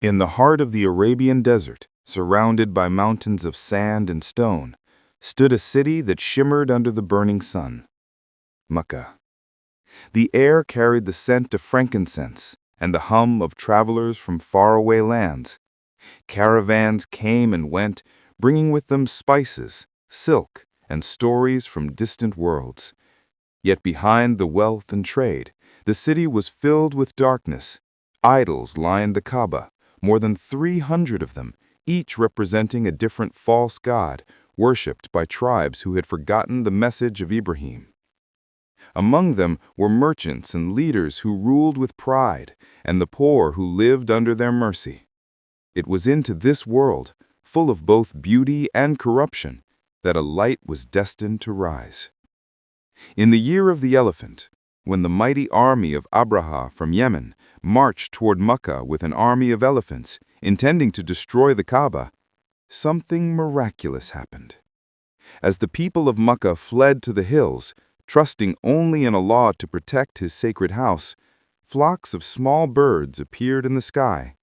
In the heart of the Arabian desert, surrounded by mountains of sand and stone, stood a city that shimmered under the burning sun. Makkah. The air carried the scent of frankincense and the hum of travelers from faraway lands. Caravans came and went, bringing with them spices, silk, and stories from distant worlds. Yet behind the wealth and trade, the city was filled with darkness. Idols lined the Kaaba, more than 300 of them, each representing a different false god, worshipped by tribes who had forgotten the message of Ibrahim. Among them were merchants and leaders who ruled with pride, and the poor who lived under their mercy. It was into this world, full of both beauty and corruption, that a light was destined to rise. In the year of the elephant, when the mighty army of Abraha from Yemen marched toward Makkah with an army of elephants, intending to destroy the Kaaba, something miraculous happened. As the people of Makkah fled to the hills, trusting only in Allah to protect His sacred house, flocks of small birds appeared in the sky.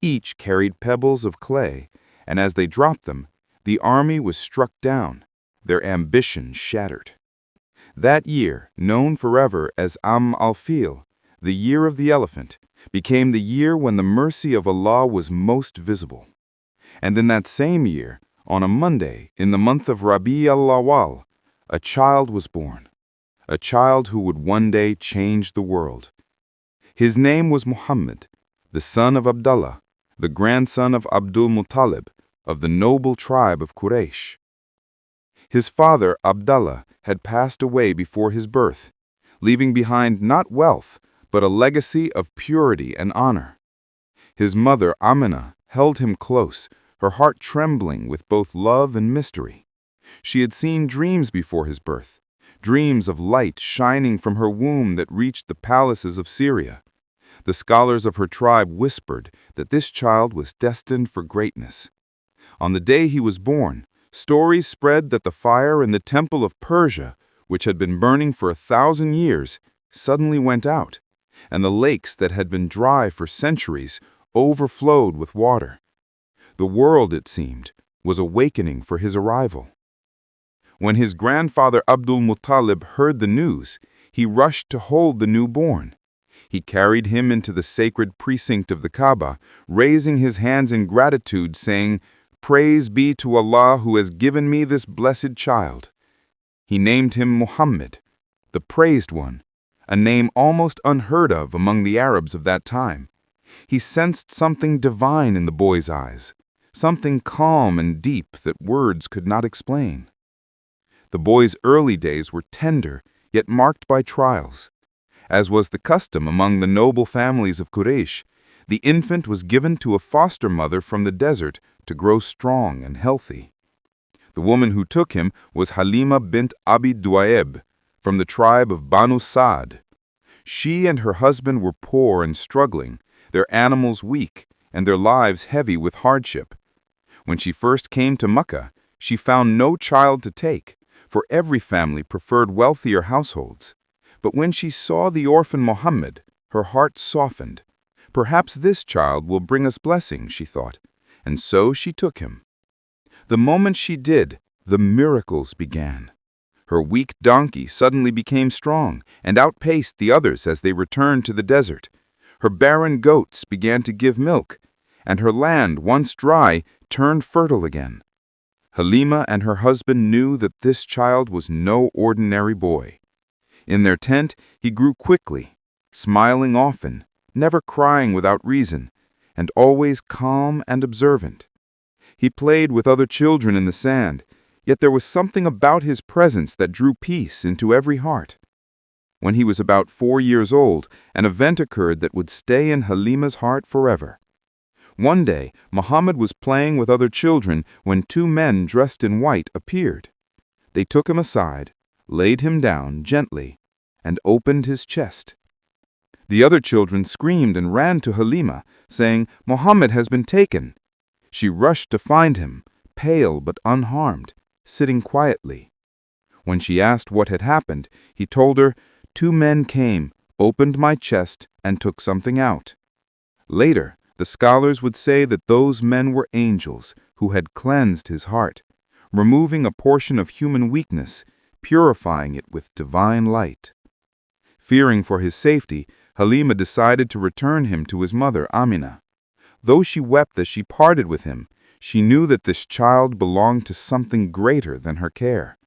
Each carried pebbles of clay, and as they dropped them, the army was struck down, their ambition shattered. That year, known forever as al-Fil, the year of the elephant, became the year when the mercy of Allah was most visible. And in that same year, on a Monday in the month of Rabi al-Awwal, a child was born, a child who would one day change the world. His name was Muhammad, the son of Abdullah, the grandson of Abdul Muttalib, of the noble tribe of Quraysh. His father, Abdullah, had passed away before his birth, leaving behind not wealth, but a legacy of purity and honor. His mother, Aminah, held him close, her heart trembling with both love and mystery. She had seen dreams before his birth, dreams of light shining from her womb that reached the palaces of Syria. The scholars of her tribe whispered that this child was destined for greatness. On the day he was born, stories spread that the fire in the temple of Persia, which had been burning for 1,000 years, suddenly went out, and the lakes that had been dry for centuries overflowed with water. The world, it seemed, was awakening for his arrival. When his grandfather Abdul Muttalib heard the news, he rushed to hold the newborn. He carried him into the sacred precinct of the Kaaba, raising his hands in gratitude, saying, "Praise be to Allah who has given me this blessed child." He named him Muhammad, the praised one, a name almost unheard of among the Arabs of that time. He sensed something divine in the boy's eyes, something calm and deep that words could not explain. The boy's early days were tender, yet marked by trials. As was the custom among the noble families of Quraysh, the infant was given to a foster mother from the desert to grow strong and healthy. The woman who took him was Halima bint Abi Duaib, from the tribe of Banu Sa'd. She and her husband were poor and struggling, their animals weak, and their lives heavy with hardship. When she first came to Makkah, she found no child to take, for every family preferred wealthier households. But when she saw the orphan Muhammad, her heart softened. Perhaps this child will bring us blessing, she thought, and so she took him. The moment she did, the miracles began. Her weak donkey suddenly became strong and outpaced the others as they returned to the desert. Her barren goats began to give milk, and her land, once dry, turned fertile again. Halima and her husband knew that this child was no ordinary boy. In their tent, he grew quickly, smiling often, never crying without reason, and always calm and observant. He played with other children in the sand, yet there was something about his presence that drew peace into every heart. When he was about 4 years old, an event occurred that would stay in Halima's heart forever. One day, Muhammad was playing with other children when 2 men dressed in white appeared. They took him aside, laid him down gently, and opened his chest. The other children screamed and ran to Halima, saying, "Muhammad has been taken." She rushed to find him, pale but unharmed, sitting quietly. When she asked what had happened, he told her, "2 men came, opened my chest, and took something out. Later, The scholars would say that those men were angels who had cleansed his heart, removing a portion of human weakness, purifying it with divine light. Fearing for his safety, Halima decided to return him to his mother, Amina. Though she wept as she parted with him, she knew that this child belonged to something greater than her care.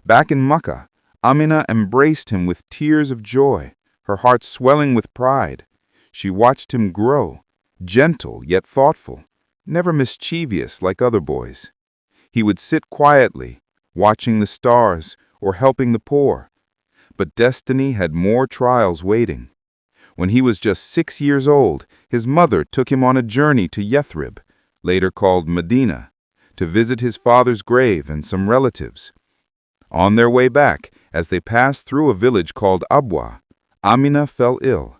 Back in Makkah, Amina embraced him with tears of joy, her heart swelling with pride. She watched him grow, gentle yet thoughtful, never mischievous like other boys. He would sit quietly, watching the stars or helping the poor. But destiny had more trials waiting. When he was just 6 years old, his mother took him on a journey to Yathrib, later called Madinah, to visit his father's grave and some relatives. On their way back, as they passed through a village called Abwa, Amina fell ill.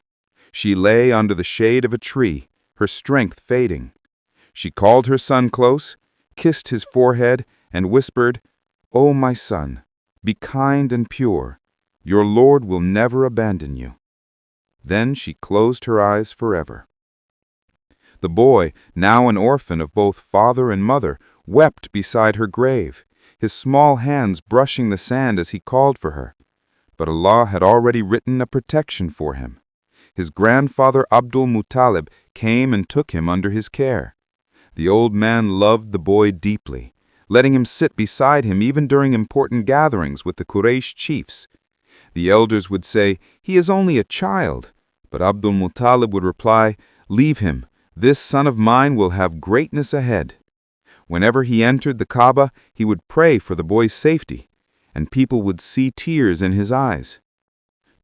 She lay under the shade of a tree, her strength fading. She called her son close, kissed his forehead, and whispered, "O my son, be kind and pure. Your Lord will never abandon you." Then she closed her eyes forever. The boy, now an orphan of both father and mother, wept beside her grave, his small hands brushing the sand as he called for her. But Allah had already written a protection for him. His grandfather Abdul Muttalib came and took him under his care. The old man loved the boy deeply, letting him sit beside him even during important gatherings with the Quraysh chiefs. The elders would say, "He is only a child," but Abdul Muttalib would reply, "Leave him. This son of mine will have greatness ahead." Whenever he entered the Kaaba, he would pray for the boy's safety, and people would see tears in his eyes.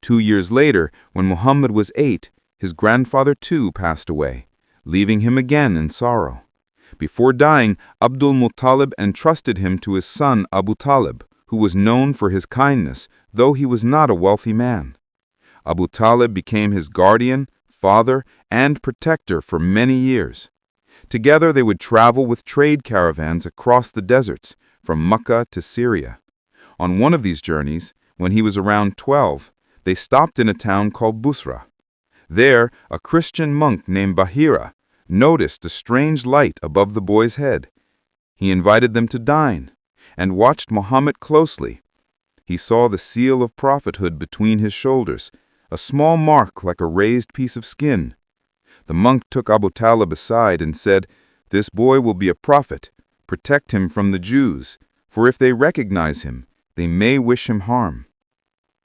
2 years later, when Muhammad was 8, his grandfather too passed away, leaving him again in sorrow. Before dying, Abdul Muttalib entrusted him to his son Abu Talib, who was known for his kindness, though he was not a wealthy man. Abu Talib became his guardian, father, and protector for many years. Together they would travel with trade caravans across the deserts, from Makkah to Syria. On one of these journeys, when he was around 12, they stopped in a town called Busra. There, a Christian monk named Bahira noticed a strange light above the boy's head. He invited them to dine, and watched Muhammad closely. He saw the seal of prophethood between his shoulders, a small mark like a raised piece of skin. The monk took Abu Talib aside and said, "This boy will be a prophet. Protect him from the Jews, for if they recognize him, they may wish him harm."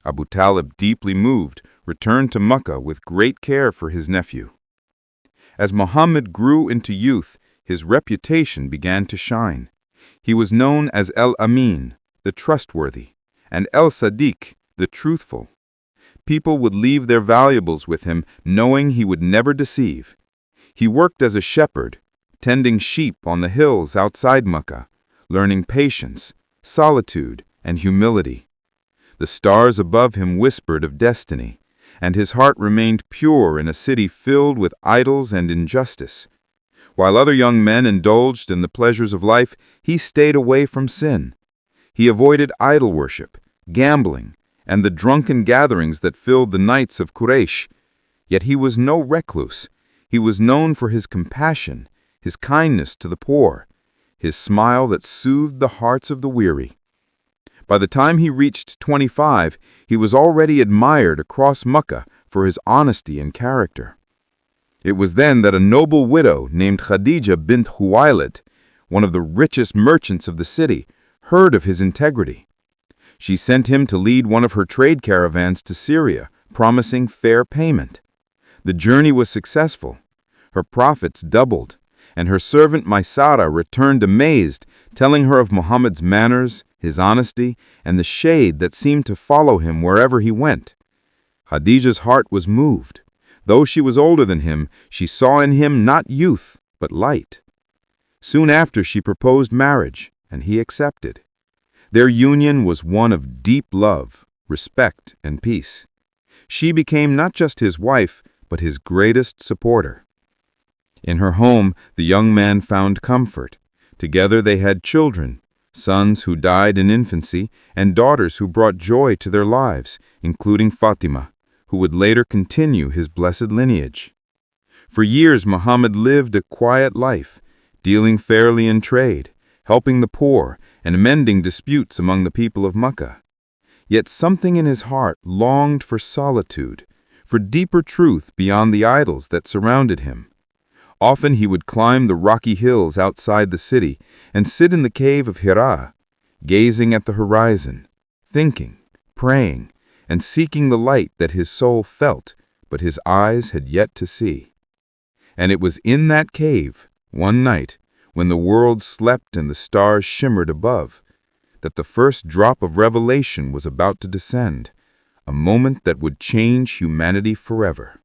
Abu Talib, deeply moved, returned to Makkah with great care for his nephew. As Muhammad grew into youth, his reputation began to shine. He was known as El-Amin, the trustworthy, and El-Sadiq, the truthful. People would leave their valuables with him, knowing he would never deceive. He worked as a shepherd, tending sheep on the hills outside Makkah, learning patience, solitude, and humility. The stars above him whispered of destiny, and his heart remained pure in a city filled with idols and injustice. While other young men indulged in the pleasures of life, he stayed away from sin. He avoided idol worship, gambling, and the drunken gatherings that filled the nights of Quraysh. Yet he was no recluse. He was known for his compassion, his kindness to the poor, his smile that soothed the hearts of the weary. By the time he reached 25, he was already admired across Makkah for his honesty and character. It was then that a noble widow named Khadijah bint Khuwailid, one of the richest merchants of the city, heard of his integrity. She sent him to lead one of her trade caravans to Syria, promising fair payment. The journey was successful. Her profits doubled, and her servant Maisara returned amazed, telling her of Muhammad's manners, his honesty, and the shade that seemed to follow him wherever he went. Khadijah's heart was moved. Though she was older than him, she saw in him not youth, but light. Soon after, she proposed marriage, and he accepted. Their union was one of deep love, respect, and peace. She became not just his wife, but his greatest supporter. In her home, the young man found comfort. Together they had children, sons who died in infancy, and daughters who brought joy to their lives, including Fatima, who would later continue his blessed lineage. For years, Muhammad lived a quiet life, dealing fairly in trade, helping the poor, and mending disputes among the people of Makkah. Yet something in his heart longed for solitude, for deeper truth beyond the idols that surrounded him. Often he would climb the rocky hills outside the city and sit in the Cave of Hira, gazing at the horizon, thinking, praying, and seeking the light that his soul felt, but his eyes had yet to see. And it was in that cave, one night, when the world slept and the stars shimmered above, that the first drop of revelation was about to descend, a moment that would change humanity forever.